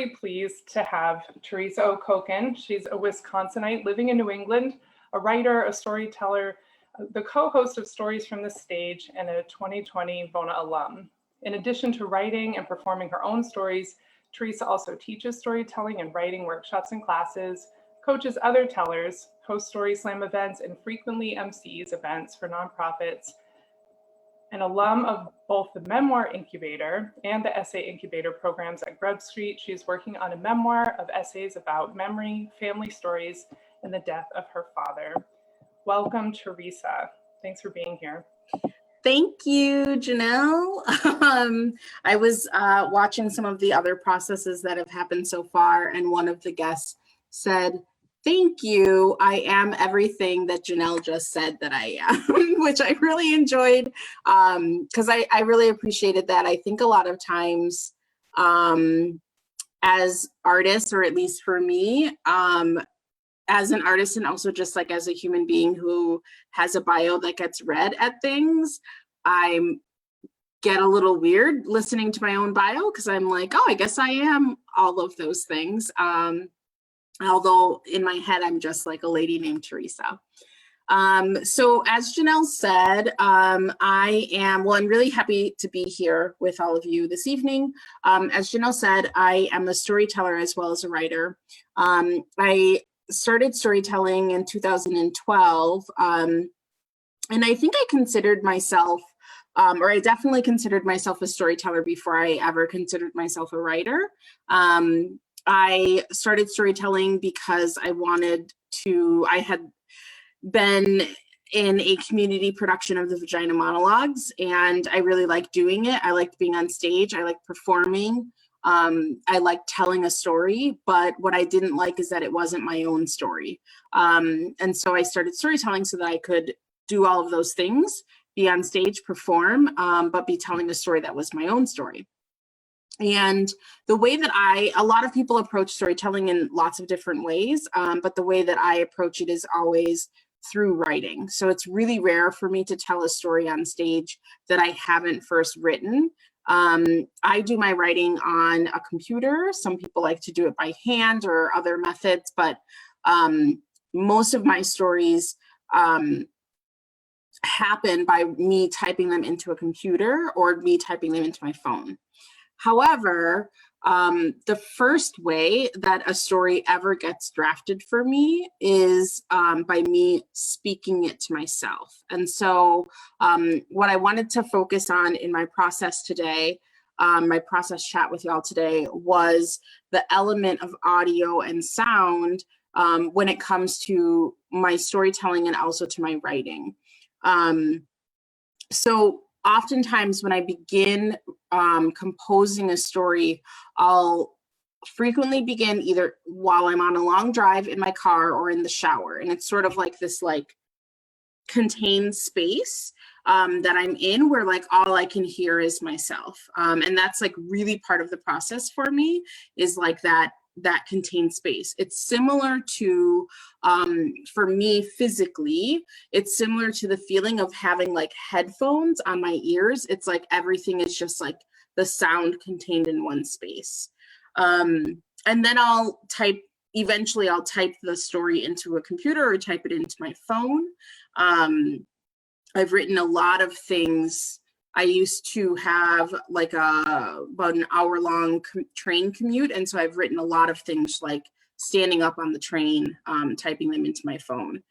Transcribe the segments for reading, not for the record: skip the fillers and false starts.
really pleased to have Theresa Okokon. She's a Wisconsinite living in New England, a writer, a storyteller, the co-host of Stories from the Stage, and a 2020 Bona alum. In addition to writing and performing her own stories, Theresa also teaches storytelling and writing workshops and classes, coaches other tellers, hosts Story Slam events, and frequently MCs events for nonprofits. An alum of both the Memoir Incubator and the Essay Incubator programs at Grub Street, she is working on a memoir of essays about memory, family stories, and the death of her father. Welcome, Theresa. Thanks for being here. Thank you, Janelle. I was watching some of the other processes that have happened so far, and one of the guests said, "Thank you. I am everything that Janelle just said that I am," which I really enjoyed because I really appreciated that. I think a lot of times as artists, or at least for me, as an artist and also just like as a human being who has a bio that gets read at things, I get a little weird listening to my own bio because I'm like, oh, I guess I am all of those things. Although in my head, I'm just like a lady named Theresa. So as Janelle said, I'm really happy to be here with all of you this evening. As Janelle said, I am a storyteller as well as a writer. I started storytelling in 2012, and I think I considered myself, or I definitely considered myself a storyteller before I ever considered myself a writer. I started storytelling because I had been in a community production of the Vagina Monologues, and I really liked doing it. I liked being on stage. I liked performing. I liked telling a story, but what I didn't like is that it wasn't my own story. And so I started storytelling so that I could do all of those things, be on stage, perform, but be telling a story that was my own story. And the way that a lot of people approach storytelling in lots of different ways, but the way that I approach it is always through writing. So it's really rare for me to tell a story on stage that I haven't first written. I do my writing on a computer. Some people like to do it by hand or other methods, but most of my stories happen by me typing them into a computer or me typing them into my phone. However, the first way that a story ever gets drafted for me is by me speaking it to myself. And so what I wanted to focus on in my process today, my process chat with y'all today, was the element of audio and sound when it comes to my storytelling and also to my writing. So oftentimes when I begin composing a story, I'll frequently begin either while I'm on a long drive in my car or in the shower. And it's sort of like this contained space that I'm in where all I can hear is myself. And that's really part of the process for me, is that contained space. It's similar to, for me physically, it's similar to the feeling of having headphones on my ears. It's everything is just the sound contained in one space. And then eventually I'll type the story into a computer or type it into my phone. I've written a lot of things. I used to have about an hour-long train commute, and so I've written a lot of things standing up on the train, typing them into my phone.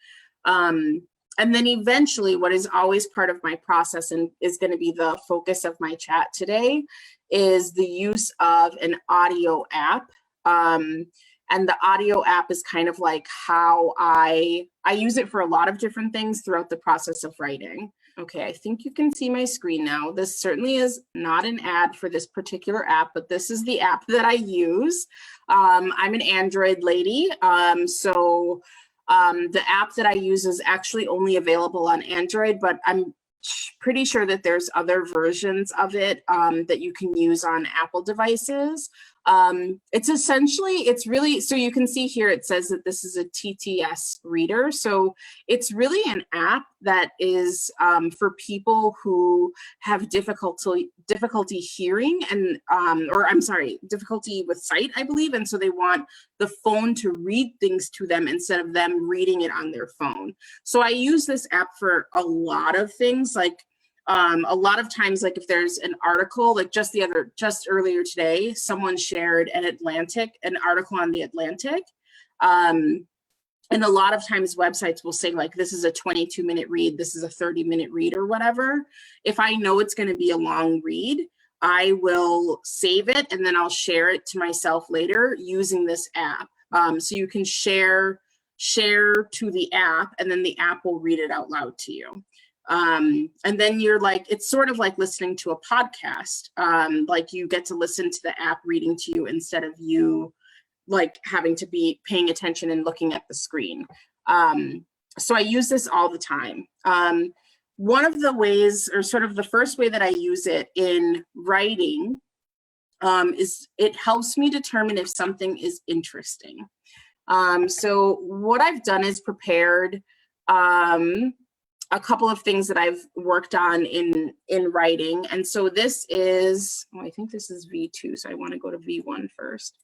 And then eventually, what is always part of my process and is going to be the focus of my chat today, is the use of an audio app. And the audio app is kind of how I use it for a lot of different things throughout the process of writing. Okay, I think you can see my screen now. This certainly is not an ad for this particular app, but this is the app that I use. I'm an Android lady, so the app that I use is actually only available on Android, but I'm pretty sure that there's other versions of it that you can use on Apple devices. It's essentially, it's really, so you can see here, it says that this is a Tts Reader. So it's really an app that is for people who have difficulty hearing and, or I'm sorry, difficulty with sight, I believe. And so they want the phone to read things to them instead of them reading it on their phone. So I use this app for a lot of things, like a lot of times, like if there's an article, like just earlier today, someone shared an article on the Atlantic. And a lot of times websites will say like, this is a 22-minute read, this is a 30-minute read or whatever. If I know it's going to be a long read, I will save it and then I'll share it to myself later using this app. So you can share to the app and then the app will read it out loud to you. And then you're like, it's sort of like listening to a podcast. Like you get to listen to the app reading to you instead of you like having to be paying attention and looking at the screen. So I use this all the time. One of the ways, or sort of the first way that I use it in writing, is it helps me determine if something is interesting. So what I've done is prepared a couple of things that I've worked on in writing. And so this is, I think this is V2, so I want to go to V1 first.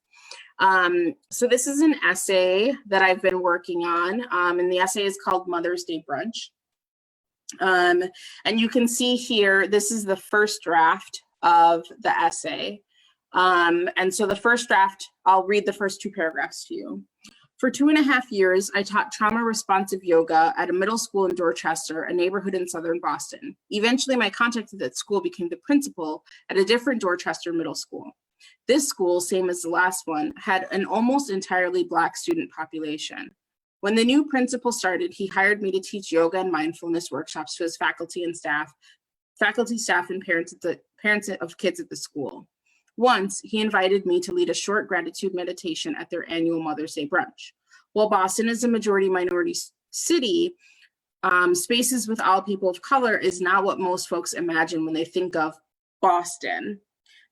So this is an essay that I've been working on, and the essay is called Mother's Day Brunch. And you can see here, this is the first draft of the essay. And so the first draft, I'll read the first two paragraphs to you. For 2.5 years, I taught trauma-responsive yoga at a middle school in Dorchester, a neighborhood in southern Boston. Eventually, my contact at that school became the principal at a different Dorchester middle school. This school, same as the last one, had an almost entirely Black student population. When the new principal started, he hired me to teach yoga and mindfulness workshops to his faculty, staff, and parents of kids at the school. Once, he invited me to lead a short gratitude meditation at their annual Mother's Day brunch. While Boston is a majority-minority city, spaces with all people of color is not what most folks imagine when they think of Boston.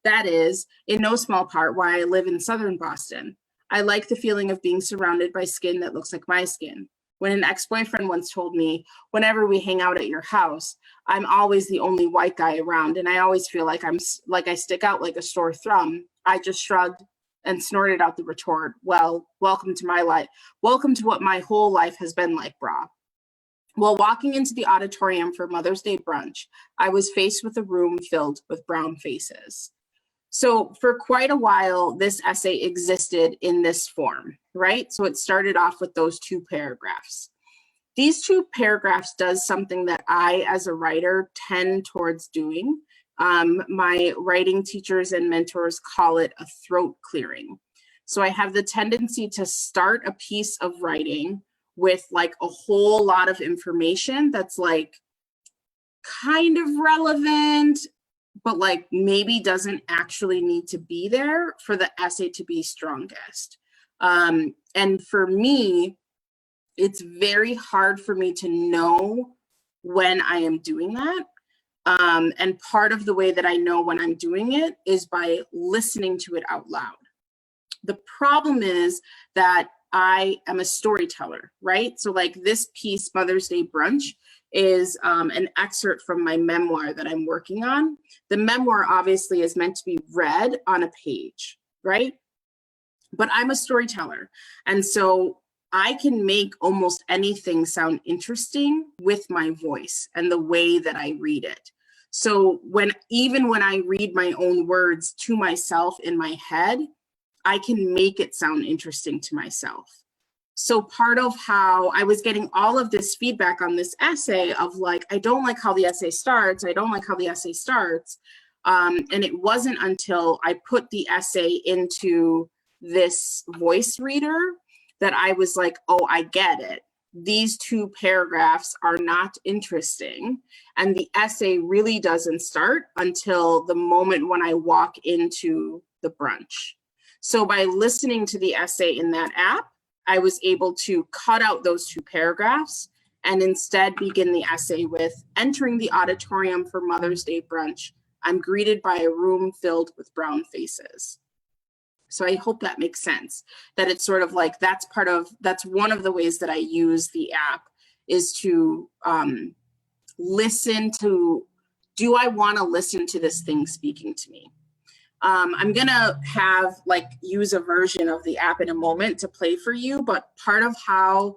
That is, in no small part, why I live in southern Boston. I like the feeling of being surrounded by skin that looks like my skin. When an ex-boyfriend once told me, whenever we hang out at your house, I'm always the only white guy around, and I always feel like I stick out like a sore thumb, I just shrugged and snorted out the retort, well, welcome to my life. Welcome to what my whole life has been like, brah. While walking into the auditorium for Mother's Day brunch, I was faced with a room filled with brown faces. So for quite a while, this essay existed in this form, right? So it started off with those two paragraphs. These two paragraphs does something that I, as a writer, tend towards doing. My writing teachers and mentors call it a throat clearing. So I have the tendency to start a piece of writing with like a whole lot of information that's like kind of relevant, but like maybe doesn't actually need to be there for the essay to be strongest. And for me, it's very hard for me to know when I am doing that. And part of the way that I know when I'm doing it is by listening to it out loud. The problem is that I am a storyteller, right? So like this piece, Mother's Day Brunch, is an excerpt from my memoir that I'm working on. The memoir obviously is meant to be read on a page, right? But I'm a storyteller. And so I can make almost anything sound interesting with my voice and the way that I read it. So even when I read my own words to myself in my head, I can make it sound interesting to myself. So part of how I was getting all of this feedback on this essay of like, I don't like how the essay starts. I don't like how the essay starts. And it wasn't until I put the essay into this voice reader that I was like, oh, I get it. These two paragraphs are not interesting. And the essay really doesn't start until the moment when I walk into the brunch. So by listening to the essay in that app, I was able to cut out those two paragraphs and instead begin the essay with, entering the auditorium for Mother's Day brunch, I'm greeted by a room filled with brown faces. So I hope that makes sense, that it's sort of like that's one of the ways that I use the app, is to listen to, do I want to listen to this thing speaking to me? I'm gonna use a version of the app in a moment to play for you, but part of how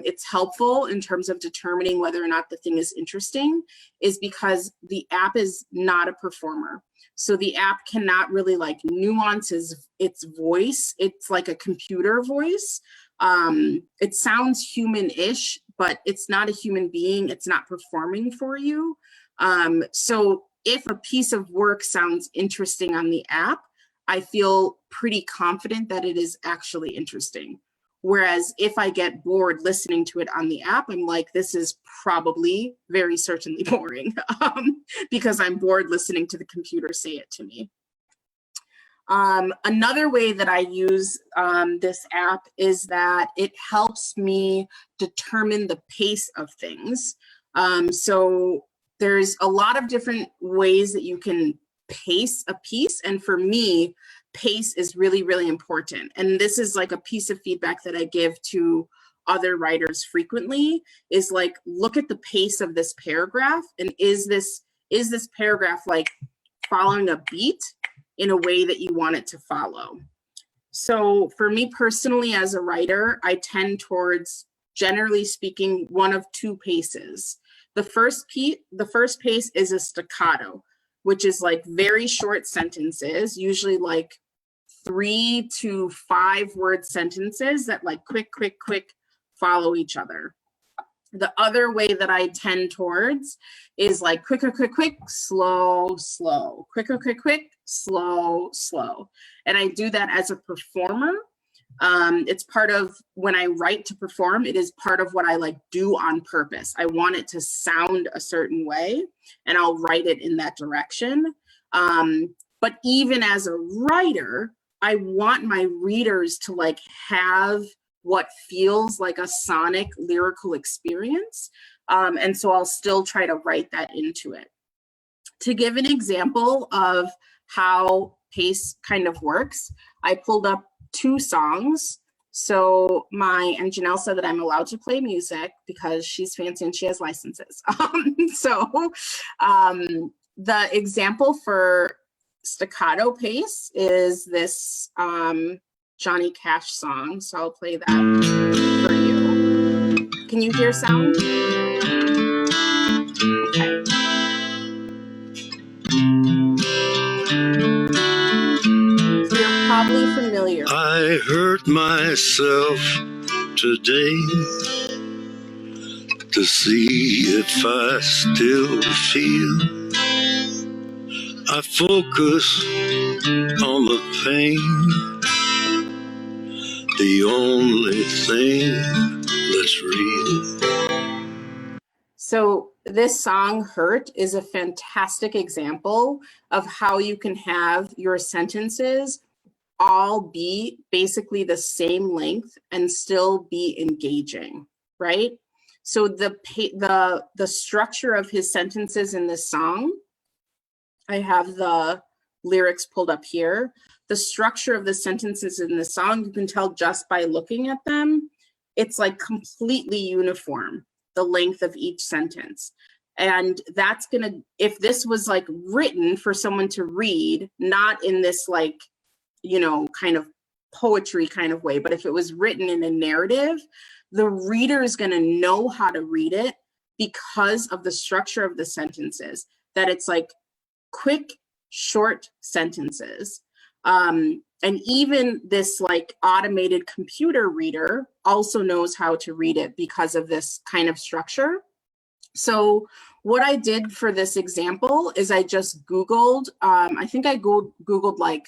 it's helpful in terms of determining whether or not the thing is interesting is because the app is not a performer. So the app cannot really nuance its voice. It's like a computer voice. It sounds human-ish, but it's not a human being. It's not performing for you. So if a piece of work sounds interesting on the app, I feel pretty confident that it is actually interesting. Whereas if I get bored listening to it on the app, I'm like, this is probably very certainly boring because I'm bored listening to the computer say it to me. Another way that I use this app is that it helps me determine the pace of things. So there's a lot of different ways that you can pace a piece. And for me, pace is really, really important. And this is like a piece of feedback that I give to other writers frequently, is like, look at the pace of this paragraph. And is this paragraph following a beat in a way that you want it to follow? So for me personally, as a writer, I tend towards, generally speaking, one of two paces. The first pace is a staccato, which is very short sentences, usually 3 to 5 word sentences that quick follow each other. The other way that I tend towards is quick, slow, quick, slow. And I do that as a performer. It's part of when I write to perform, it is part of what I do on purpose. I want it to sound a certain way and I'll write it in that direction. But even as a writer, I want my readers to have what feels like a sonic lyrical experience. And so I'll still try to write that into it. To give an example of how pace kind of works, I pulled up 2 songs. So and Janelle said that I'm allowed to play music because she's fancy and she has licenses. The example for staccato pace is this Johnny Cash song. So I'll play that for you. Can you hear sound? Okay. So you're probably familiar. I hurt myself today to see if I still feel. I focus on the pain, the only thing that's real. So this song, Hurt, is a fantastic example of how you can have your sentences all be basically the same length and still be engaging, right? So the structure of his sentences in this song, I have the lyrics pulled up here. The structure of the sentences in the song, you can tell just by looking at them. It's completely uniform, the length of each sentence. And that's gonna, if this was written for someone to read, not in this kind of poetry kind of way, but if it was written in a narrative, the reader is gonna know how to read it because of the structure of the sentences, that it's quick, short sentences. And even this automated computer reader also knows how to read it because of this kind of structure. So what I did for this example is I just Googled, I think I Googled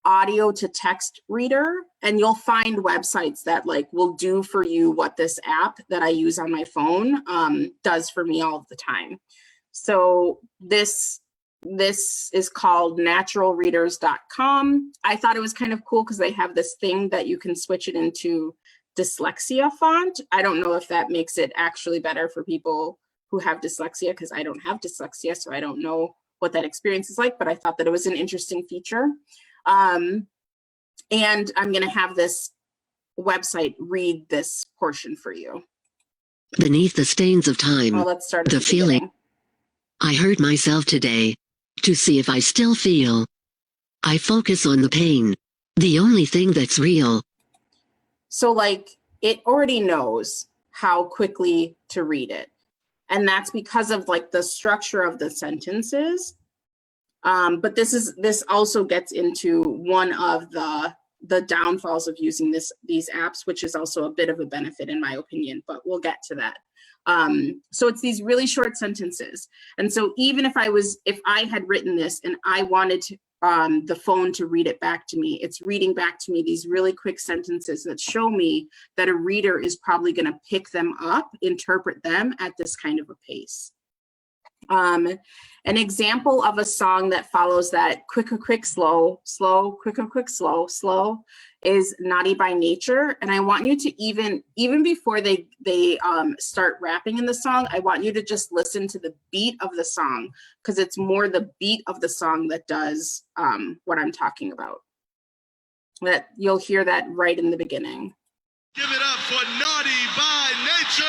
audio to text reader, and you'll find websites that will do for you what this app that I use on my phone does for me all the time. So this is called naturalreaders.com. I thought it was kind of cool because they have this thing that you can switch it into dyslexia font. I don't know if that makes it actually better for people who have dyslexia, because I don't have dyslexia, so I don't know what that experience is like, but I thought that it was an interesting feature. And I'm going to have this website read this portion for you. Beneath the stains of time, Well, let's start at the feeling. beginning. I hurt myself today. To see if I still feel. I focus on the pain. The only thing that's real. So like it already knows how quickly to read it. And that's because of like the structure of the sentences. But this also gets into one of the downfalls of using these apps, which is also a bit of a benefit in my opinion, but we'll get to that. So it's these really short sentences. And so even if I had written this and I wanted to, the phone to read it back to me, it's reading back to me these really quick sentences that show me that a reader is probably going to pick them up, interpret them at this kind of a pace. An example of a song that follows that quicker, quick, slow, slow, quicker, quick, slow, slow is Naughty by Nature. And I want you to even before they start rapping in the song, I want you to just listen to the beat of the song, because it's more the beat of the song that does what I'm talking about. That you'll hear that right in the beginning. Give it up for Naughty by Nature!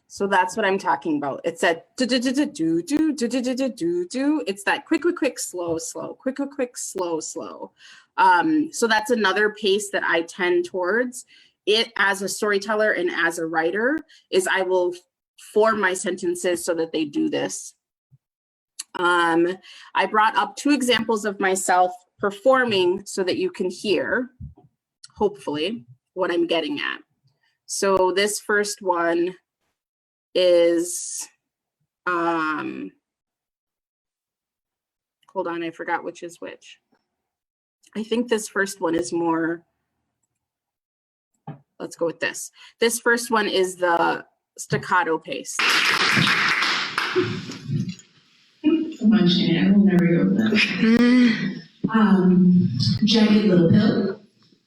So that's what I'm talking about. It's that do do do do do do do do do do do. It's that quick, quick, quick, slow, slow, quick, quick, quick, slow, slow. So that's another pace that I tend towards. It as a storyteller and as a writer is I will form my sentences so that they do this. I brought up 2 examples of myself performing so that you can hear, hopefully, what I'm getting at. So this first one is, hold on, I forgot which is which. I think this first one is more, let's go with this. This first one is the staccato pace. Come on, Shannon, I will never go with that. Jagged Little Pill,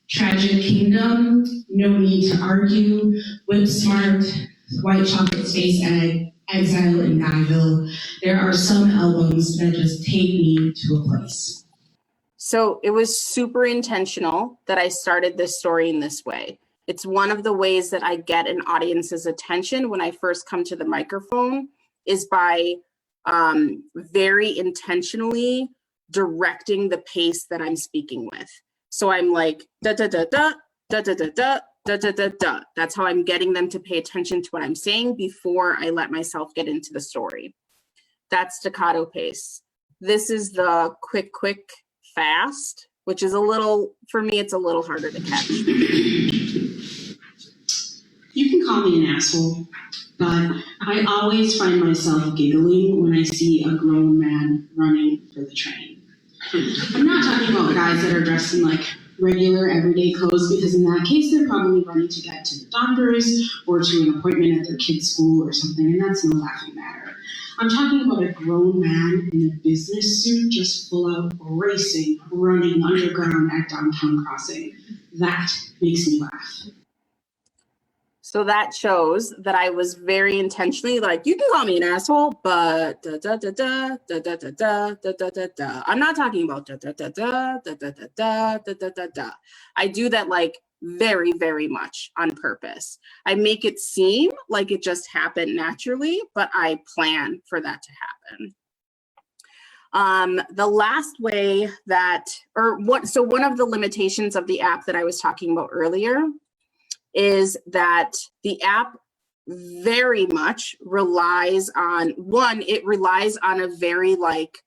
Tragic Kingdom, No Need to Argue, Whip Smart, White Chocolate Space Egg, Exile in Guyville. There are some albums that just take me to a place. So it was super intentional that I started this story in this way. It's one of the ways that I get an audience's attention when I first come to the microphone is by very intentionally directing the pace that I'm speaking with. So I'm like, da da da da, da da da da, da da da da. That's how I'm getting them to pay attention to what I'm saying before I let myself get into the story. That's staccato pace. This is the quick, quick, fast, which is a little, for me, it's a little harder to catch. You can call me an asshole, but I always find myself giggling when I see a grown man running for the train. I'm not talking about guys that are dressed in like regular everyday clothes, because in that case they're probably running to get to the doctors or to an appointment at their kid's school or something, and that's no laughing matter. I'm talking about a grown man in a business suit just full out racing, running underground at downtown crossing. That makes me laugh. So that shows that I was very intentionally like, you can call me an asshole, but da da da da da da da da da da da da. I'm not talking about da da da da da da da da da da da da. I do that like very, very much on purpose. I make it seem like it just happened naturally, but I plan for that to happen. The last way that, so one of the limitations of the app that I was talking about earlier is that the app very much relies on, it relies on a very like,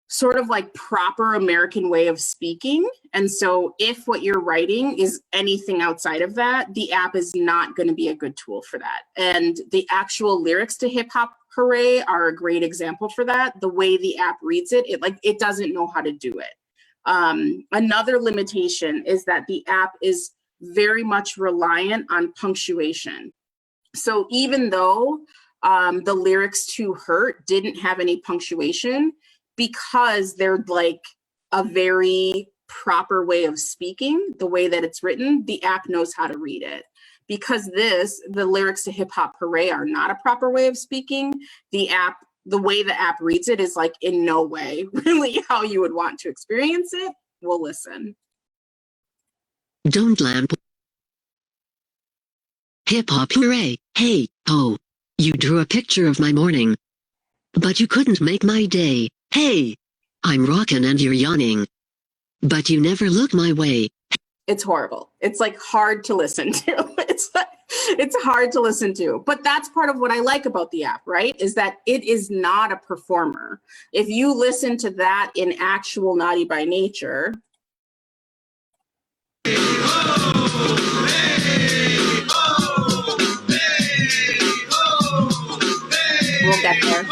sort of like proper American way of speaking. And so if what you're writing is anything outside of that, the app is not going to be a good tool for that. And the actual lyrics to Hip Hop Hooray are a great example for that. The way the app reads it, it doesn't know how to do it. Another limitation is that the app is very much reliant on punctuation. So even though the lyrics to Hurt didn't have any punctuation, because they're like a very proper way of speaking, the way that it's written, the app knows how to read it. Because the lyrics to Hip Hop Hooray are not a proper way of speaking, the way the app reads it is like in no way really how you would want to experience it. We'll listen. Don't lamp. Hip hop hooray, hey, ho. You drew a picture of my morning. But you couldn't make my day, hey. I'm rockin' and you're yawning. But you never look my way. It's horrible. It's like hard to listen to. It's hard to listen to. But that's part of what I like about the app, right? Is that it is not a performer. If you listen to that in actual Naughty by Nature, we'll get there.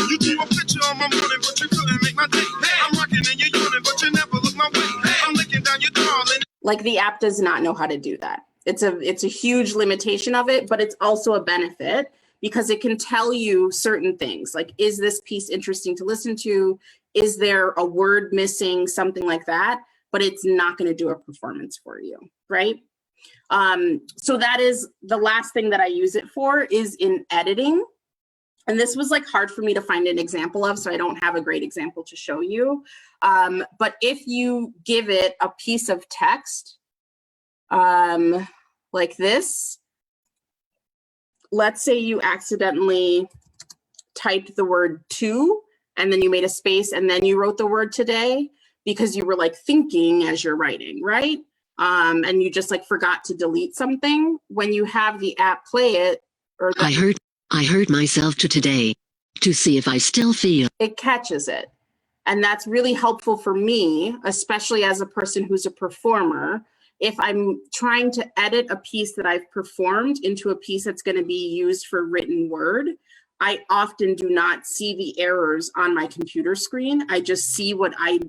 You drew a picture on my morning, but you couldn't make my day. I'm rocking and you're yawning, but you never look my way. I'm looking down your darling. Like the app does not know how to do that. It's a huge limitation of it, but it's also a benefit because it can tell you certain things. Like, is this piece interesting to listen to? Is there a word missing? Something like that. But it's not going to do a performance for you, right? So that is the last thing that I use it for is in editing. And this was like hard for me to find an example of, so I don't have a great example to show you. But if you give it a piece of text like this, let's say you accidentally typed the word to, and then you made a space, and then you wrote the word today because you were like thinking as you're writing, right? And you just like forgot to delete something. When you have the app play it, or I heard myself today to see if I still feel. It catches it. And that's really helpful for me, especially as a person who's a performer. If I'm trying to edit a piece that I've performed into a piece that's going to be used for written word, I often do not see the errors on my computer screen. I just see what I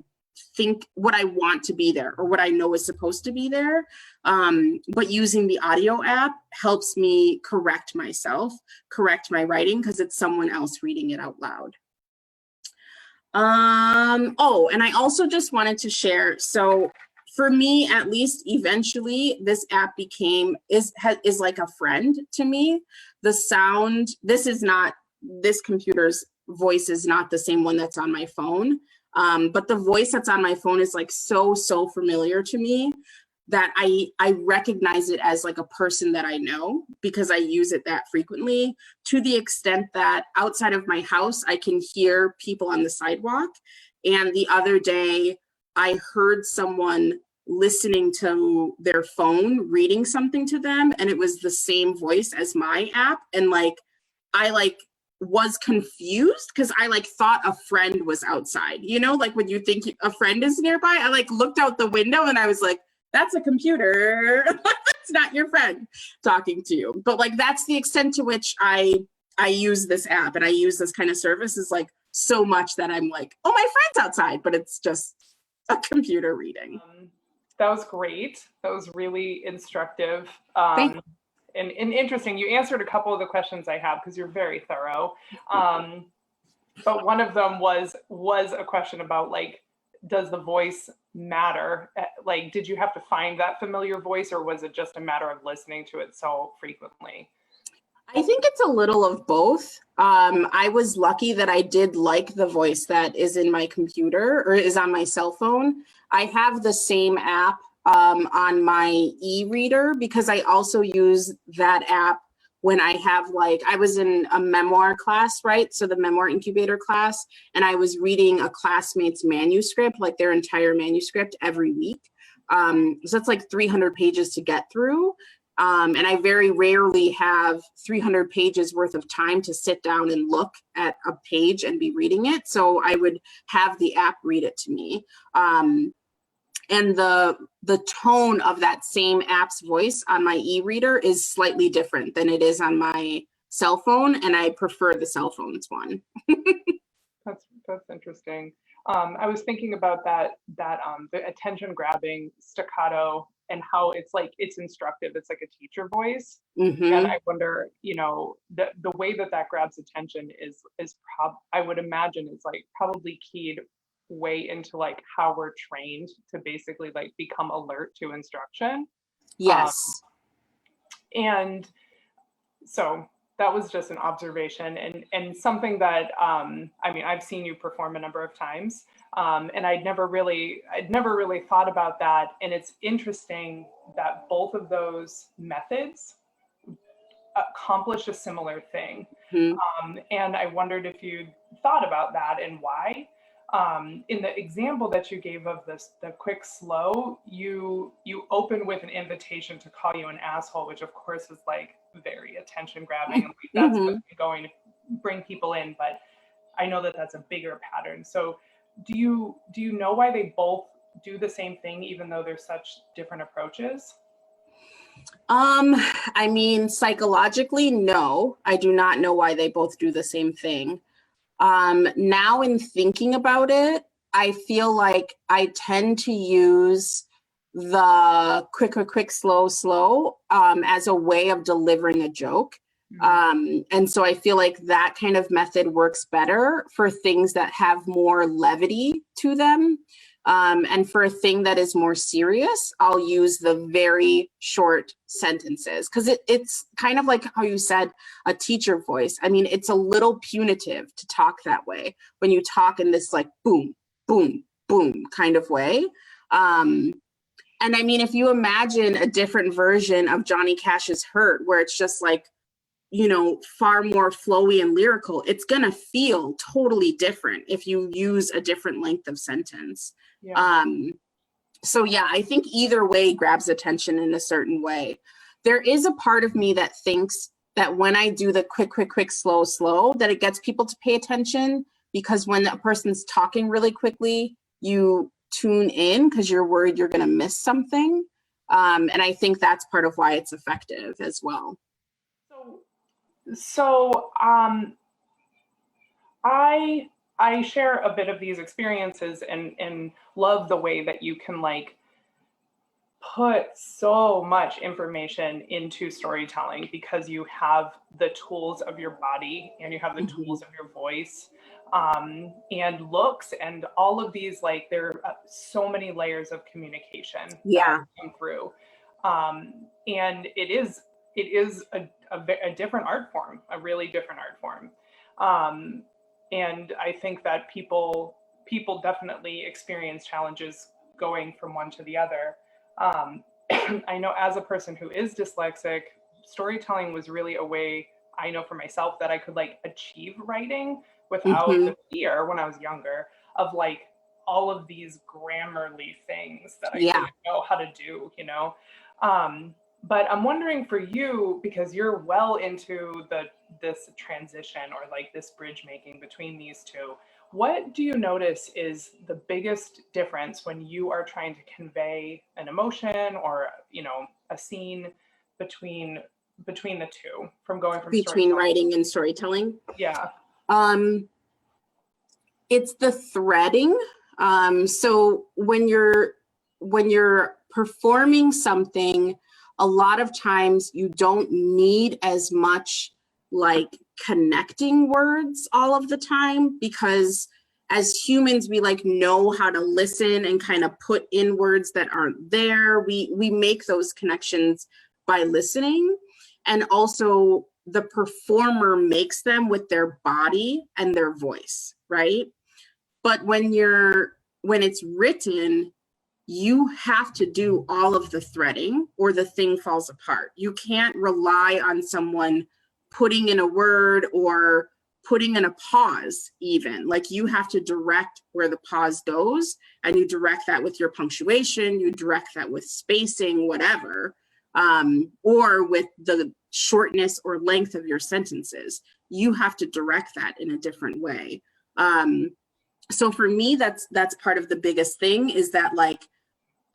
think, what I want to be there or what I know is supposed to be there. But using the audio app helps me correct myself, correct my writing because it's someone else reading it out loud. Oh, and I also just wanted to share, so for me, at least eventually, this app is like a friend to me. The sound, this computer's voice is not the same one that's on my phone. But the voice that's on my phone is like so familiar to me that I recognize it as like a person that I know because I use it that frequently, to the extent that outside of my house, I can hear people on the sidewalk. And the other day, I heard someone listening to their phone, reading something to them, and it was the same voice as my app. And like, I was confused because I thought a friend was outside, you know, like when you think a friend is nearby, I looked out the window and I was like, that's a computer. That's not your friend talking to you. But that's the extent to which I use this app and I use this kind of service is so much that I'm like, oh, my friend's outside, but it's just a computer reading. That was great. That was really instructive. Thank you. And interesting. You answered a couple of the questions I have because you're very thorough. But one of them was a question about does the voice matter? Did you have to find that familiar voice or was it just a matter of listening to it so frequently? I think it's a little of both. I was lucky that I did like the voice that is in my computer or is on my cell phone. I have the same app on my e-reader because I also use that app when I have I was in a memoir class, right? So the memoir incubator class, and I was reading a classmate's manuscript, their entire manuscript every week. So it's 300 pages to get through. And I very rarely have 300 pages worth of time to sit down and look at a page and be reading it. So I would have the app read it to me. And the tone of that same app's voice on my e-reader is slightly different than it is on my cell phone, and I prefer the cell phone's one. That's interesting. I was thinking about that the attention grabbing staccato and how it's instructive. It's like a teacher voice, and I wonder, the way that grabs attention is I would imagine is probably keyed way into like how we're trained to basically like become alert to instruction. Yes. And so that was just an observation and something that, I mean, I've seen you perform a number of times, and I'd never really thought about that. And it's interesting that both of those methods accomplish a similar thing. And I wondered if you thought about that and why. In the example that you gave of this, the quick slow, you open with an invitation to call you an asshole, which of course is like very attention grabbing. And like, that's going to bring people in, but I know that that's a bigger pattern. So do you know why they both do the same thing, even though they're such different approaches? I mean, psychologically, no, I do not know why they both do the same thing. Now in thinking about it, I feel like I tend to use the quick, slow, as a way of delivering a joke. And so I feel like that kind of method works better for things that have more levity to them. And for a thing that is more serious, I'll use the very short sentences, because it's kind of like how you said a teacher voice. I mean, it's a little punitive to talk that way when you talk in this like boom, boom, boom kind of way. And I mean, if you imagine a different version of Johnny Cash's Hurt, where it's just like, you know, far more flowy and lyrical, it's gonna feel totally different if you use a different length of sentence. Yeah. So yeah, I think either way grabs attention in a certain way. There is a part of me that thinks that when I do the quick, slow, that it gets people to pay attention, because when a person's talking really quickly, you tune in because you're worried you're gonna miss something. And I think that's part of why it's effective as well. So I share a bit of these experiences and love the way that you can like put so much information into storytelling, because you have the tools of your body and you have the tools of your voice, and looks and all of these, like there are so many layers of communication that come through. And it is a different art form, a really different art form. And I think that people definitely experience challenges going from one to the other. I know as a person who is dyslexic, storytelling was really a way, I know for myself, that I could like achieve writing without the fear when I was younger of like all of these grammarly things that I didn't know how to do, you know? But I'm wondering for you, because you're well into this transition or like this bridge making between these two, what do you notice is the biggest difference when you are trying to convey an emotion or, you know, a scene between the two, from going from between writing and storytelling? Yeah. It's the threading. So when you're performing something, a lot of times you don't need as much like connecting words all of the time, because as humans, we like know how to listen and kind of put in words that aren't there. We make those connections by listening. And also the performer makes them with their body and their voice, right? But when it's written, you have to do all of the threading or the thing falls apart. You can't rely on someone putting in a word or putting in a pause even. Like you have to direct where the pause goes, and you direct that with your punctuation, you direct that with spacing, whatever, or with the shortness or length of your sentences. You have to direct that in a different way. So for me, that's part of the biggest thing, is that like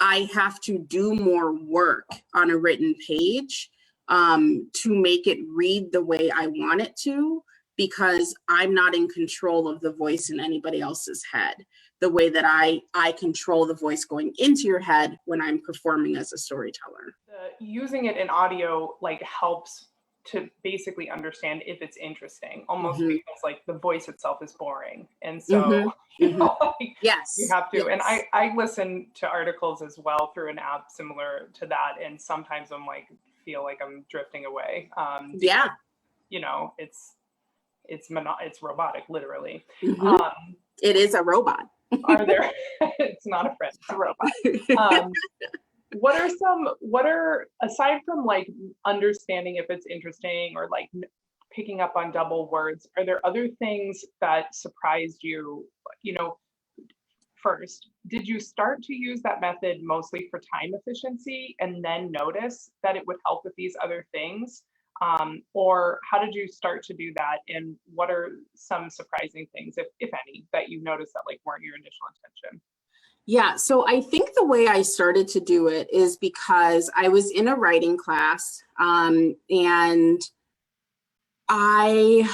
I have to do more work on a written page to make it read the way I want it to, because I'm not in control of the voice in anybody else's head, the way that I control the voice going into your head when I'm performing as a storyteller. Using it in audio like helps to basically understand if it's interesting, almost Mhm. because like the voice itself is boring. And so, Mhm. you know, like, Yes. you have to, yes. and I listen to articles as well through an app similar to that. And sometimes I'm like, feel like I'm drifting away. Yeah. Because, you know, it's robotic, literally. Mhm. It is a robot. Are there, it's not a friend, it's a robot. What are, aside from like understanding if it's interesting or like picking up on double words, are there other things that surprised you? You know, first, did you start to use that method mostly for time efficiency and then notice that it would help with these other things? Or how did you start to do that? And what are some surprising things, if any, that you noticed that like weren't your initial intention? Yeah, so I think the way I started to do it is because I was in a writing class, and I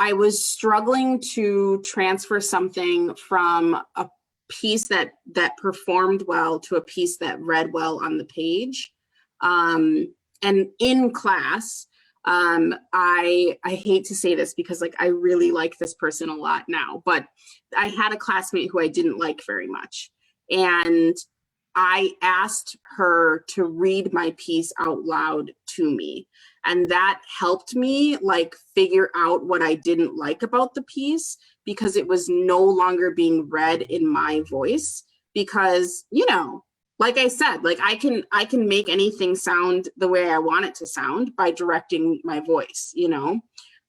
was struggling to transfer something from a piece that performed well to a piece that read well on the page. And in class, I hate to say this because like I really like this person a lot now, but I had a classmate who I didn't like very much. And I asked her to read my piece out loud to me. And that helped me like figure out what I didn't like about the piece, because it was no longer being read in my voice. Because, you know, like I said, like I can make anything sound the way I want it to sound by directing my voice, you know.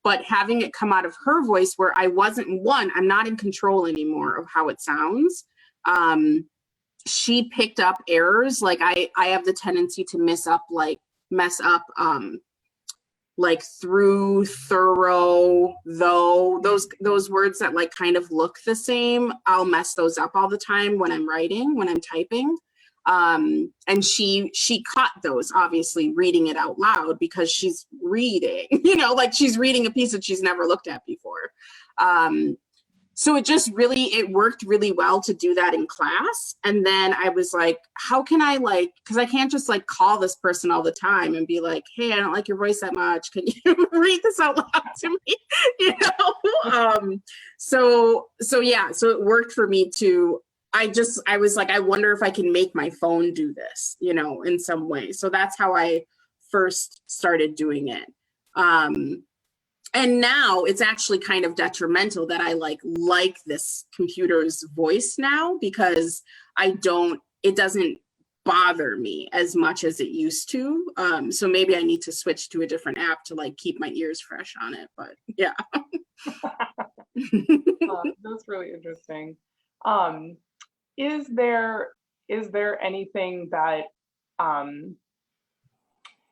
But having it come out of her voice where I'm not in control anymore of how it sounds. She picked up errors. Like I have the tendency to mess up like through, thorough, though, those words that like kind of look the same. I'll mess those up all the time when I'm writing, when I'm typing. And she caught those, obviously reading it out loud, because she's reading, you know, like she's reading a piece that she's never looked at before. So it worked really well to do that in class. And then I was like, how can I because I can't just like call this person all the time and be like, hey, I don't like your voice that much. Can you read this out loud to me? You know? So it worked for me to, I was like, I wonder if I can make my phone do this, you know, in some way. So that's how I first started doing it. And now it's actually kind of detrimental that I like this computer's voice now, because it doesn't bother me as much as it used to. So maybe I need to switch to a different app to like keep my ears fresh on it, but yeah. That's really interesting. Is there anything that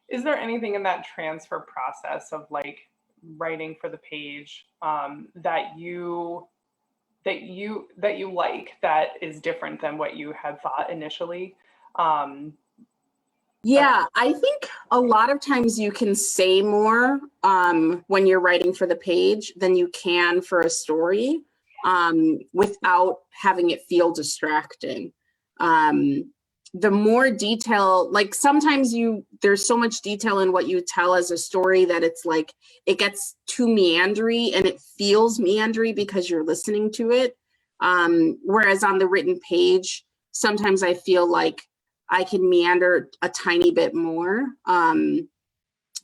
is there anything in that transfer process of like writing for the page that you like, that is different than what you had thought initially? Yeah, I think a lot of times you can say more when you're writing for the page than you can for a story, without having it feel distracting. The more detail, like sometimes there's so much detail in what you tell as a story that it's like it gets too meandery, and it feels meandery because you're listening to it. Whereas on the written page, sometimes I feel like I can meander a tiny bit more,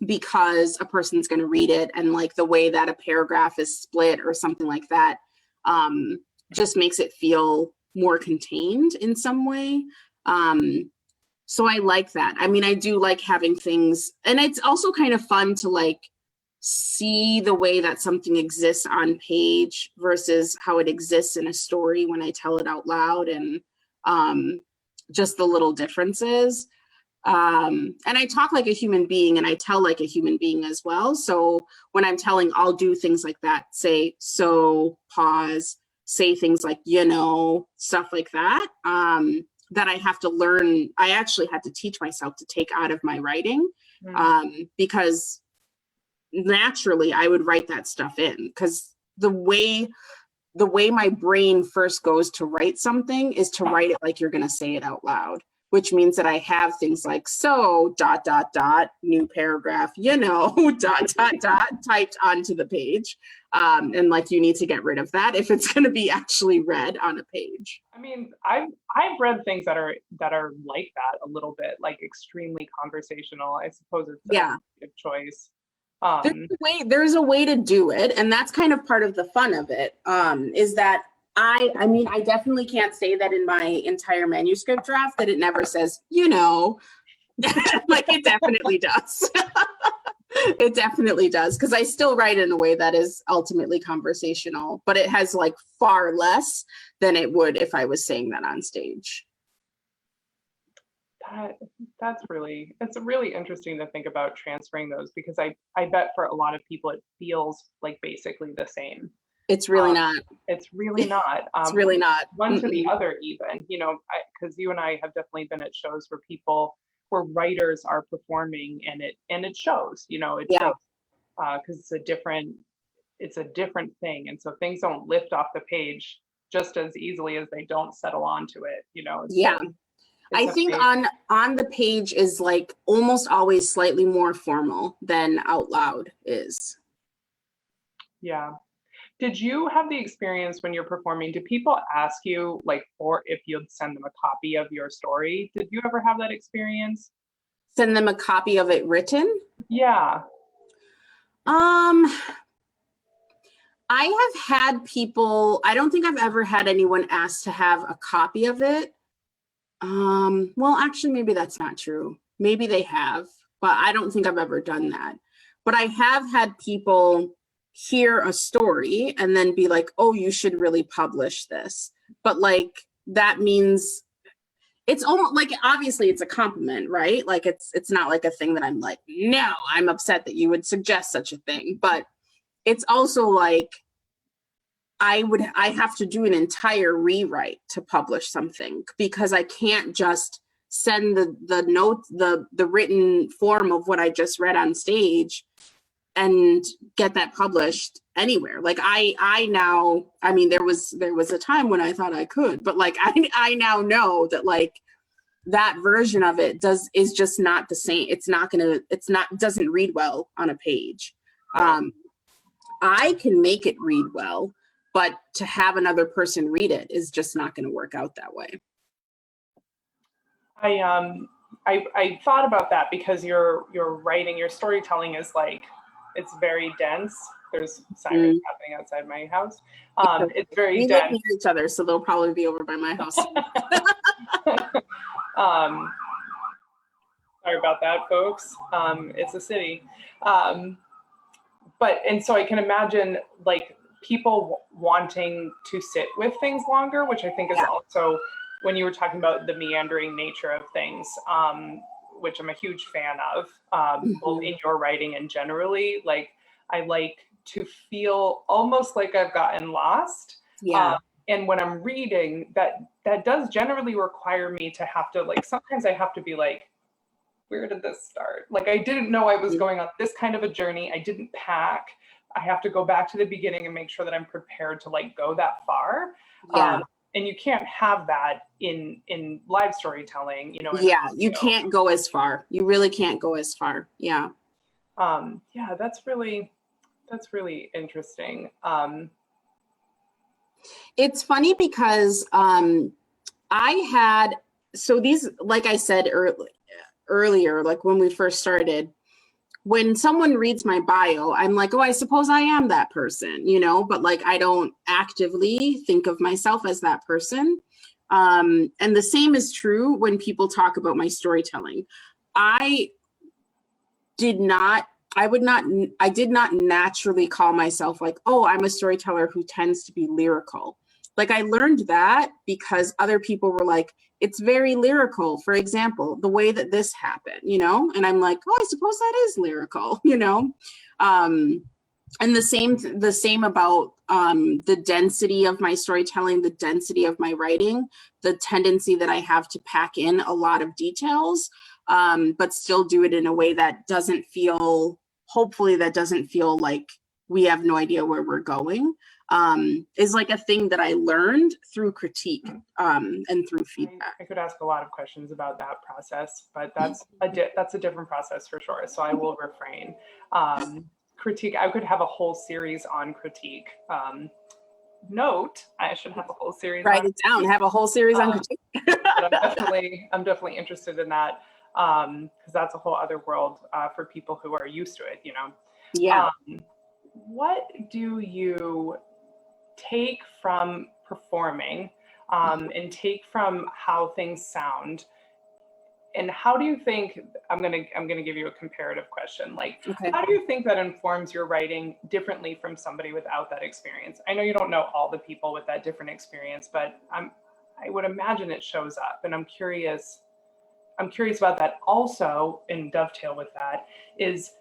because a person's going to read it, and like the way that a paragraph is split or something like that just makes it feel more contained in some way. So I like that. I mean, I do like having things, and it's also kind of fun to like see the way that something exists on page versus how it exists in a story when I tell it out loud, and just the little differences. And I talk like a human being, and I tell like a human being as well. So when I'm telling, I'll do things like that, say, so, pause, say things like, you know, stuff like that. That I have to learn. I actually had to teach myself to take out of my writing, because naturally I would write that stuff in, because the way my brain first goes to write something is to write it like you're going to say it out loud. which means that I have things like, so, ... new paragraph, you know, ... typed onto the page. And like, you need to get rid of that if it's going to be actually read on a page. I mean, I've read things that are like that a little bit, like extremely conversational. I suppose it's a good choice. There's a way to do it, and that's kind of part of the fun of it. Is that I mean, I definitely can't say that in my entire manuscript draft that it never says, you know, like it definitely does. It definitely does, because I still write in a way that is ultimately conversational, but it has like far less than it would if I was saying that on stage. It's really interesting to think about transferring those, because I bet for a lot of people it feels like basically the same. It's really not. It's really not. It's really not. One to the other, even, you know, because you and I have definitely been at shows where writers are performing, and it shows, you know, it shows, because it's a different thing, and so things don't lift off the page just as easily as they don't settle onto it, you know. I think on the page is like almost always slightly more formal than out loud is. Yeah. Did you have the experience when you're performing, do people ask you like, or if you'd send them a copy of your story? Did you ever have that experience? Send them a copy of it written? Yeah. I have had people, I don't think I've ever had anyone ask to have a copy of it. Well, actually, maybe that's not true. Maybe they have, but I don't think I've ever done that. But I have had people hear a story and then be like, oh, you should really publish this. But like, that means it's almost like, obviously it's a compliment, right? Like it's not like a thing that I'm like, no, I'm upset that you would suggest such a thing. But it's also like, I have to do an entire rewrite to publish something, because I can't just send the note, the written form of what I just read on stage and get that published anywhere. Like I now, I mean, there was a time when I thought I could, but like I now know that like that version of it is just not the same. Doesn't read well on a page. I can make it read well, but to have another person read it is just not going to work out that way. I thought about that, because your writing, your storytelling is like, it's very dense. There's sirens happening outside my house. It's very dense. We live near each other, so they'll probably be over by my house. Sorry about that, folks. It's a city. And so I can imagine like people wanting to sit with things longer, which I think is also, when you were talking about the meandering nature of things, which I'm a huge fan of, both in your writing and generally, like I like to feel almost like I've gotten lost. And when I'm reading, that does generally require me to have to, like, sometimes I have to be like, where did this start? Like, I didn't know I was going on this kind of a journey. I didn't pack. I have to go back to the beginning and make sure that I'm prepared to like go that far. And you can't have that in live storytelling, you know. You can't go as far. You really can't go as far. That's really interesting. It's funny because these, like I said earlier, like when we first started, when someone reads my bio, I'm like, oh, I suppose I am that person, you know, but like, I don't actively think of myself as that person. And the same is true when people talk about my storytelling. I did not naturally call myself like, oh, I'm a storyteller who tends to be lyrical. Like I learned that because other people were like, it's very lyrical. For example, the way that this happened, you know, and I'm like, oh, I suppose that is lyrical, you know. And the same about the density of my storytelling, the density of my writing, the tendency that I have to pack in a lot of details, but still do it in a way that doesn't feel, hopefully that doesn't feel like we have no idea where we're going, is like a thing that I learned through critique and through feedback. I could ask a lot of questions about that process, but that's a different process for sure. So I will refrain. Critique, I could have a whole series on critique. Note, I should have a whole series. Write it down. Have a whole series on critique. But I'm definitely interested in that because that's a whole other world for people who are used to it. You know. Yeah. What do you take from performing and take from how things sound? And how do you think, I'm gonna give you a comparative question. Like, Okay. how do you think that informs your writing differently from somebody without that experience? I know you don't know all the people with that different experience, but I would imagine it shows up, and I'm curious about that. Also, and dovetail with that, is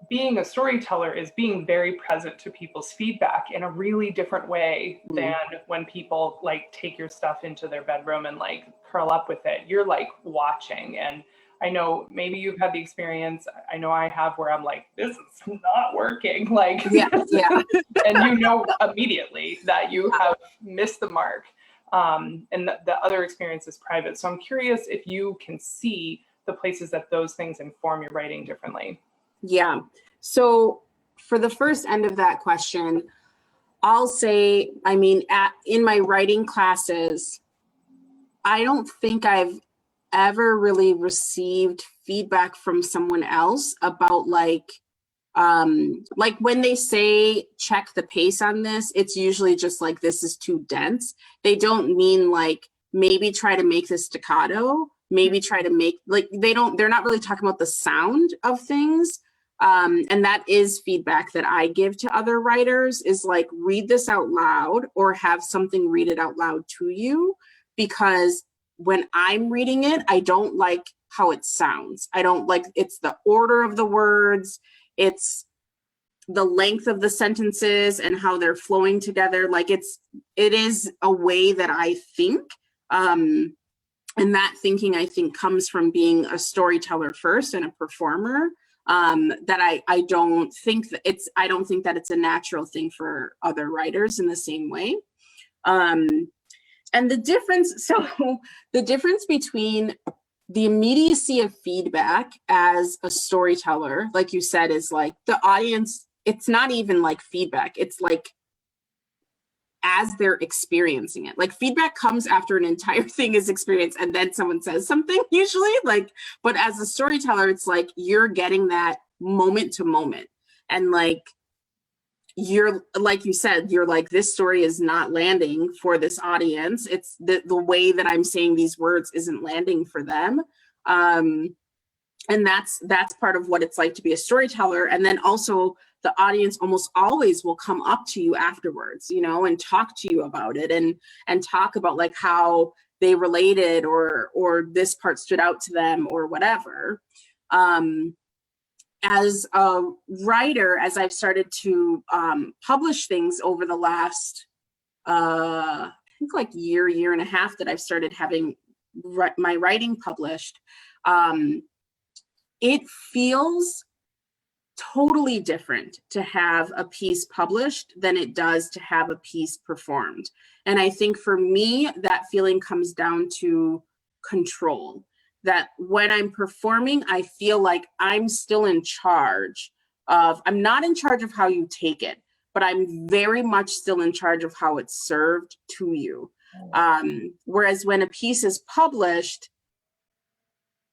being a storyteller is being very present to people's feedback in a really different way than when people like take your stuff into their bedroom and like curl up with it. You're like watching, and I know maybe you've had the experience, I know I have, where I'm like, this is not working, like, Yeah. and you know immediately that you have missed the mark. And the other experience is private. So I'm curious if you can see the places that those things inform your writing differently. Yeah. So for the first end of that question, I'll say, I mean, in my writing classes, I don't think I've ever really received feedback from someone else about like when they say check the pace on this, it's usually just like, this is too dense. They don't mean like, maybe try to make this staccato, maybe try to make, like, they're not really talking about the sound of things. And that is feedback that I give to other writers, is like, read this out loud or have something read it out loud to you, because when I'm reading it, I don't like how it sounds. I don't like, it's the order of the words, it's the length of the sentences and how they're flowing together. Like it is a way that I think, and that thinking, I think, comes from being a storyteller first and a performer. That I don't think that it's a natural thing for other writers in the same way. And the difference between the immediacy of feedback as a storyteller, like you said, is like the audience, it's not even like feedback. It's like as they're experiencing it. Like feedback comes after an entire thing is experienced and then someone says something usually, like, but as a storyteller, it's like you're getting that moment to moment. And like, you're, like you said, you're like, this story is not landing for this audience. It's the way that I'm saying these words isn't landing for them. And that's part of what it's like to be a storyteller. And then also the audience almost always will come up to you afterwards, you know, and talk to you about it and talk about like how they related or this part stood out to them or whatever. As a writer, as I've started to publish things over the last, I think like year and a half that I've started having my writing published, it feels totally different to have a piece published than it does to have a piece performed. And I think for me, that feeling comes down to control. That when I'm performing, I feel like I'm still in charge of, I'm not in charge of how you take it, but I'm very much still in charge of how it's served to you. Whereas when a piece is published,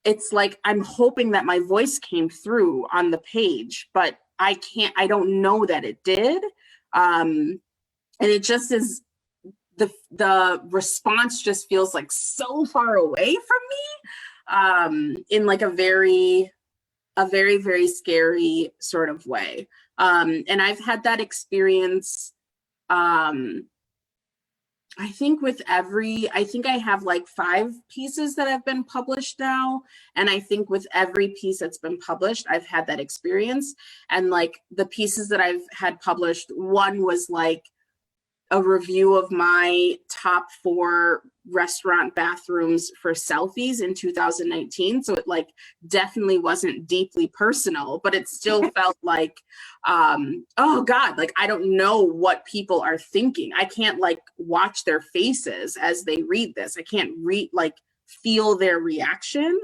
it's like, I'm hoping that my voice came through on the page, but I don't know that it did. And it just is, the response just feels like so far away from me, in like a very, very scary sort of way. And I've had that experience, I think I have like 5 pieces that have been published now. And I think with every piece that's been published, I've had that experience. And like the pieces that I've had published, one was like a review of my top 4 restaurant bathrooms for selfies in 2019. So it like definitely wasn't deeply personal, but it still felt like, oh God, like I don't know what people are thinking. I can't like watch their faces as they read this. I can't feel their reaction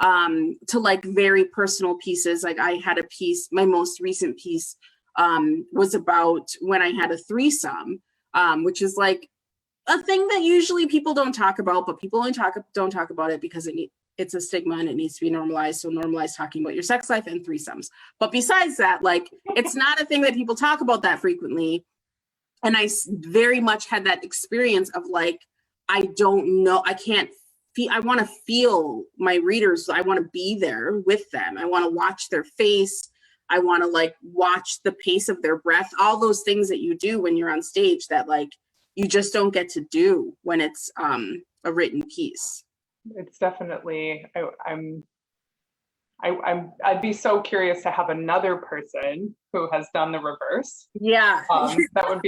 to like very personal pieces. Like I had a piece, my most recent piece was about when I had a threesome, which is like a thing that usually people don't talk about, but people only don't talk about it because it's a stigma and it needs to be normalized. So normalize talking about your sex life and threesomes. But besides that, like it's not a thing that people talk about that frequently. And I very much had that experience of like, I don't know, I can't feel, I want to feel my readers. I want to be there with them. I want to watch their face. I want to like watch the pace of their breath, all those things that you do when you're on stage that like you just don't get to do when it's a written piece. It's definitely, I'd be so curious to have another person who has done the reverse. Yeah. It would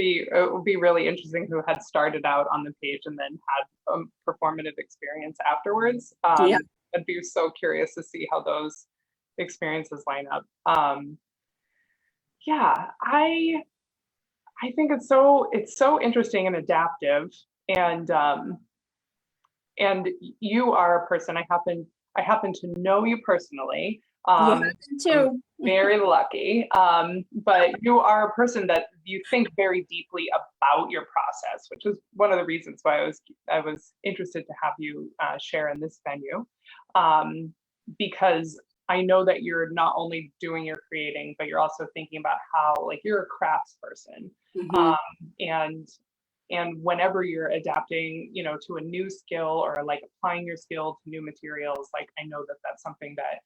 be really interesting, who had started out on the page and then had a performative experience afterwards. Yeah. I'd be so curious to see how those experiences line up. Yeah, I think it's so interesting and adaptive, and you are a person, I happen to know you personally. Yeah, too. I'm very lucky, but you are a person that you think very deeply about your process, which is one of the reasons why I was interested to have you share in this venue, because I know that you're not only doing your creating, but you're also thinking about how, like, you're a crafts person. And whenever you're adapting, to a new skill, or like applying your skill to new materials, like I know that that's something that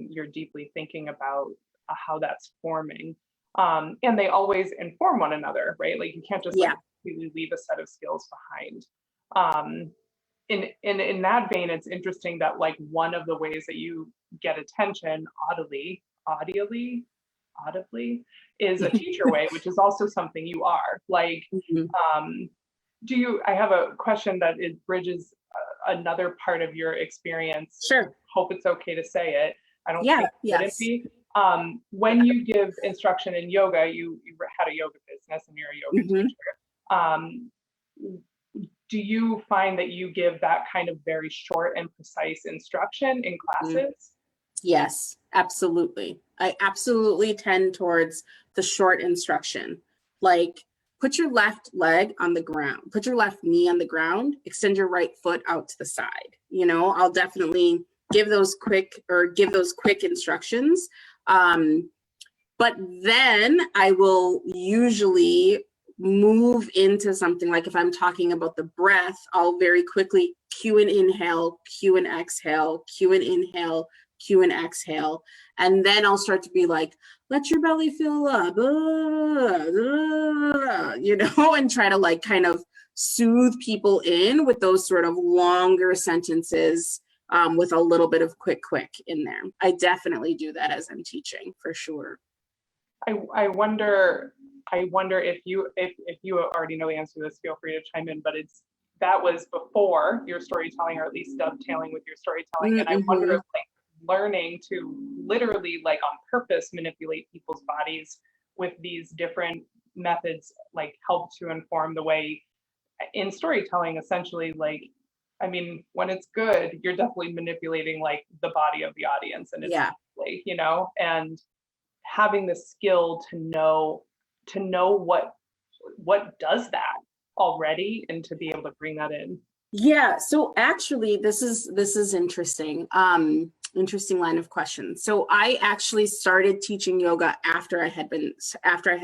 you're deeply thinking about how that's forming. And they always inform one another, right? Like you can't just like completely leave a set of skills behind. In that vein, it's interesting that like one of the ways that you get attention audibly is a teacher way, which is also something you are. Like, I have a question that it bridges another part of your experience. Sure. Hope it's okay to say it. I don't think it shouldn't be. When you give instruction in yoga, you had a yoga business and you're a yoga teacher. Do you find that you give that kind of very short and precise instruction in classes? Yes, absolutely. I absolutely tend towards the short instruction. Like, put your left leg on the ground, put your left knee on the ground, extend your right foot out to the side. I'll definitely give those quick instructions. But then I will usually move into something like, if I'm talking about the breath, I'll very quickly cue and inhale, cue and exhale, cue and inhale, cue and exhale. And then I'll start to be like, let your belly fill up, and try to like kind of soothe people in with those sort of longer sentences with a little bit of quick in there. I definitely do that as I'm teaching, for sure. I wonder if you already know the answer to this, feel free to chime in, but that was before your storytelling, or at least dovetailing with your storytelling. And I wonder if like learning to literally like on purpose manipulate people's bodies with these different methods like help to inform the way in storytelling, essentially. Like, I mean, when it's good, you're definitely manipulating like the body of the audience, and it's and having the skill to know what does that already, and to be able to bring that in. Yeah, so actually this is interesting. Interesting line of questions. So I actually started teaching yoga after I had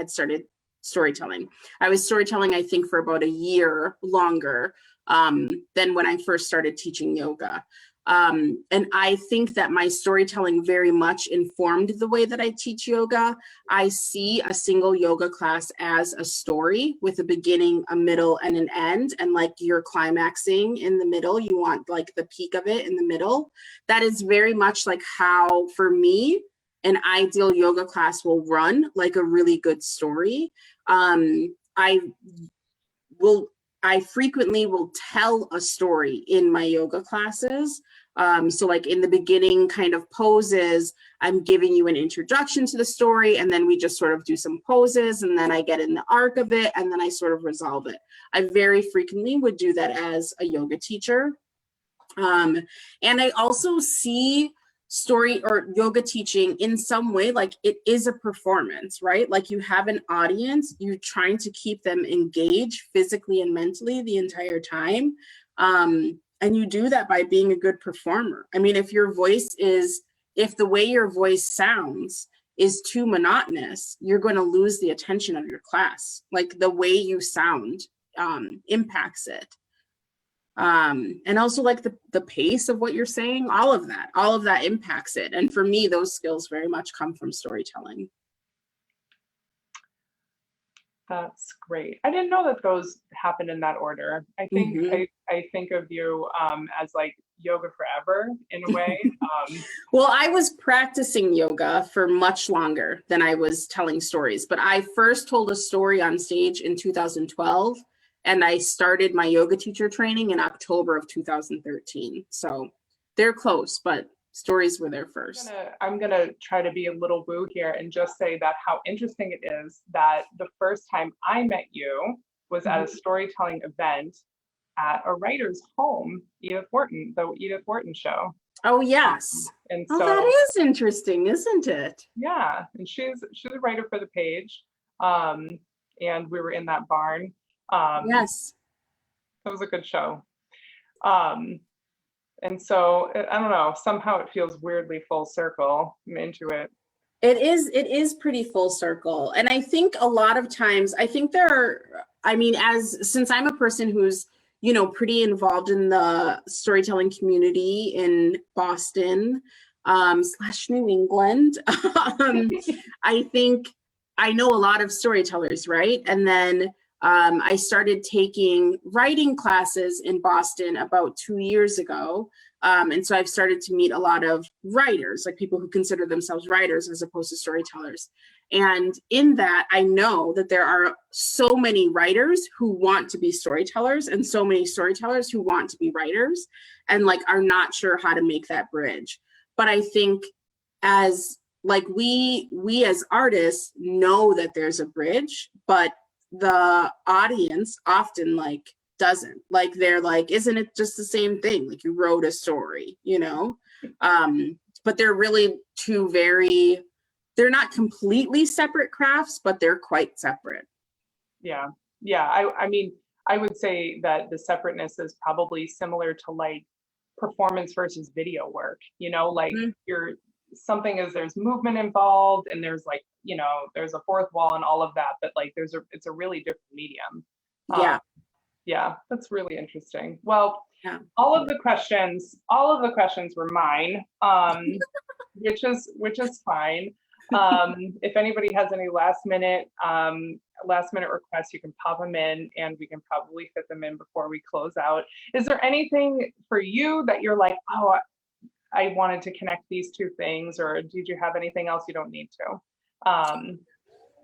started storytelling. I was storytelling, I think, for about a year longer than when I first started teaching yoga. And I think that my storytelling very much informed the way that I teach yoga. I see a single yoga class as a story with a beginning, a middle, and an end. And like you're climaxing in the middle, you want like the peak of it in the middle. That is very much like how, for me, an ideal yoga class will run, like a really good story. I frequently will tell a story in my yoga classes. So like in the beginning kind of poses, I'm giving you an introduction to the story, and then we just sort of do some poses, and then I get in the arc of it, and then I sort of resolve it. I very frequently would do that as a yoga teacher. And I also see story or yoga teaching in some way like it is a performance, right? Like you have an audience, you're trying to keep them engaged physically and mentally the entire time. And you do that by being a good performer. I mean, if the way your voice sounds is too monotonous, you're going to lose the attention of your class. Like the way you sound impacts it. And also like the pace of what you're saying, all of that impacts it. And for me, those skills very much come from storytelling. That's great. I didn't know that those happened in that order. I think I think of you as like yoga forever in a way. Well, I was practicing yoga for much longer than I was telling stories, but I first told a story on stage in 2012, and I started my yoga teacher training in October of 2013. So they're close, but stories were there first. I'm gonna try to be a little woo here and just say that how interesting it is that the first time I met you was at a storytelling event at a writer's home, Edith Wharton, the Edith Wharton show. Oh yes. And so so that is interesting, isn't it? Yeah, and she's a writer for the page. And we were in that barn. Yes. It was a good show. And so I don't know, somehow it feels weirdly full circle. I'm into it. It is pretty full circle. And I think a lot of times, I think since I'm a person who's, pretty involved in the storytelling community in Boston, / New England, I think I know a lot of storytellers, right? And then I started taking writing classes in Boston about 2 years ago. And so I've started to meet a lot of writers, like people who consider themselves writers as opposed to storytellers. And in that, I know that there are so many writers who want to be storytellers and so many storytellers who want to be writers and like are not sure how to make that bridge. But I think as like we as artists know that there's a bridge, but the audience often like doesn't, like they're like, isn't it just the same thing, like you wrote a story, but they're really they're not completely separate crafts, but they're quite separate. Yeah I mean I would say that the separateness is probably similar to like performance versus video work, like there's movement involved and there's like there's a fourth wall and all of that, but like it's a really different medium. Yeah, that's really interesting. Well, yeah. all of the questions were mine, which is fine. If anybody has any last minute requests, you can pop them in and we can probably fit them in before we close out. Is there anything for you that you're like, oh, I wanted to connect these two things, or did you have anything else? You don't need to.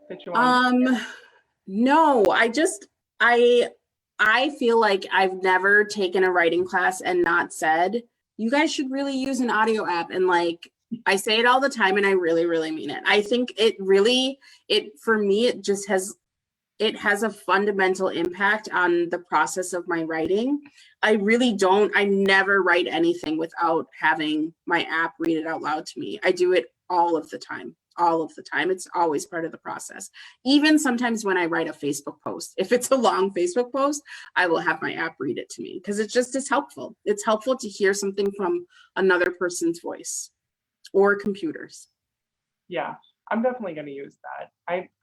That you want? No, I feel like I've never taken a writing class and not said, you guys should really use an audio app. And like, I say it all the time and I really, really mean it. I think for me, it has a fundamental impact on the process of my writing. I never write anything without having my app read it out loud to me. I do it all of the time. It's always part of the process. Even sometimes when I write a Facebook post, if it's a long Facebook post, I will have my app read it to me because it's helpful. It's helpful to hear something from another person's voice or computers. Yeah, I'm definitely going to use that.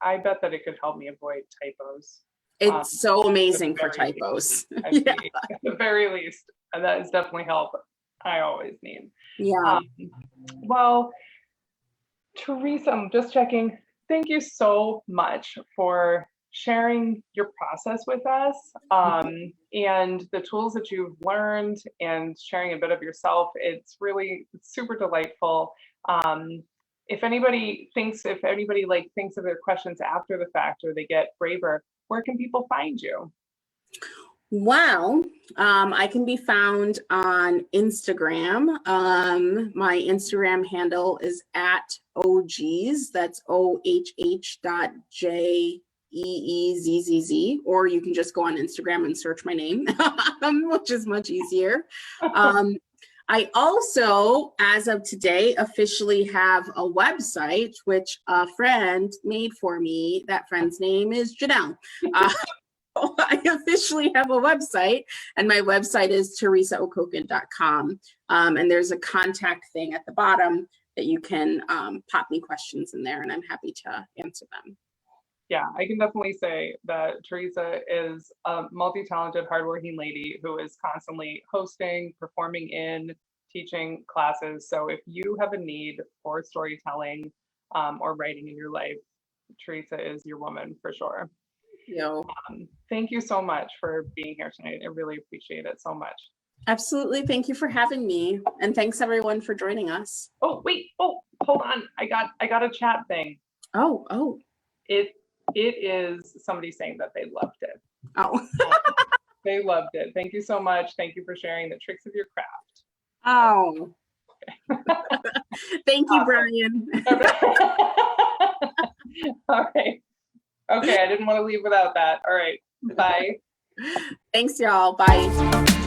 I bet that it could help me avoid typos. It's so amazing for typos. Yeah. At the very least, and that is definitely help I always need. Yeah. Well, Theresa, I'm just checking. Thank you so much for sharing your process with us, and the tools that you've learned and sharing a bit of yourself. It's super delightful. If anybody thinks of their questions after the fact or they get braver, where can people find you? Well, I can be found on Instagram. My Instagram handle is at OGs. That's OHH.JEEZZZ, or you can just go on Instagram and search my name, which is much easier. I also, as of today, officially have a website, which a friend made for me. That friend's name is Janelle. I officially have a website, and my website is teresaokokon.com. And there's a contact thing at the bottom that you can pop me questions in there, and I'm happy to answer them. Yeah, I can definitely say that Theresa is a multi-talented, hardworking lady who is constantly hosting, performing in, teaching classes. So if you have a need for storytelling or writing in your life, Theresa is your woman for sure. Thank you so much for being here tonight. I really appreciate it so much. Absolutely. Thank you for having me. And thanks everyone for joining us. Oh, wait. Oh, hold on. I got a chat thing. Oh. It is somebody saying that they loved it. Oh. They loved it. Thank you so much. Thank you for sharing the tricks of your craft. Oh. Thank you, Brian. All right. Okay, I didn't want to leave without that. All right. Bye. Thanks, y'all. Bye.